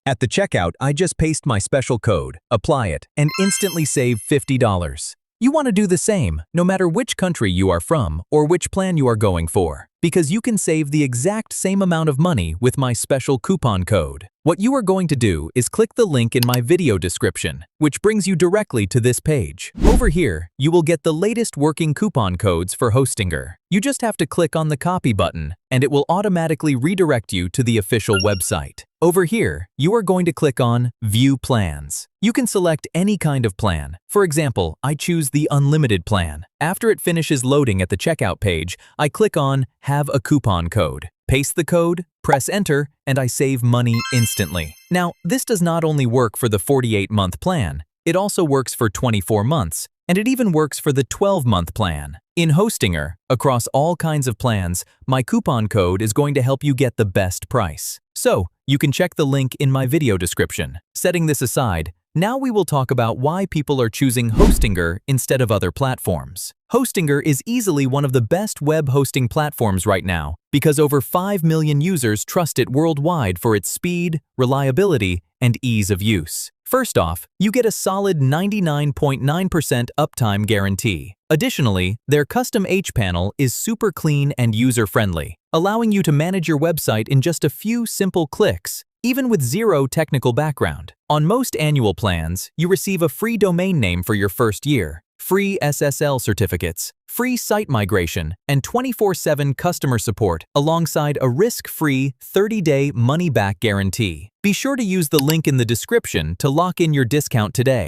At the checkout, I just paste my special code, apply it, and instantly save $50. You want to do the same, no matter which country you are from or which plan you are going for, because you can save the exact same amount of money with my special coupon code. What you are going to do is click the link in my video description, which brings you directly to this page. Over here, you will get the latest working coupon codes for Hostinger. You just have to click on the copy button, and it will automatically redirect you to the official website. Over here, you are going to click on View Plans. You can select any kind of plan. For example, I choose the Unlimited plan. After it finishes loading at the checkout page, I click on Have a coupon code. Paste the code, press enter, and I save money instantly. Now, this does not only work for the 48-month plan, it also works for 24 months, and it even works for the 12-month plan. In Hostinger, across all kinds of plans, my coupon code is going to help you get the best price. So, you can check the link in my video description. Setting this aside, now we will talk about why people are choosing Hostinger instead of other platforms. Hostinger is easily one of the best web hosting platforms right now because over 5 million users trust it worldwide for its speed, reliability, and ease of use. First off, you get a solid 99.9% uptime guarantee. Additionally, their custom H-panel is super clean and user-friendly, allowing you to manage your website in just a few simple clicks, even with zero technical background. On most annual plans, you receive a free domain name for your first year, free SSL certificates, free site migration, and 24/7 customer support alongside a risk-free 30-day money-back guarantee. Be sure to use the link in the description to lock in your discount today.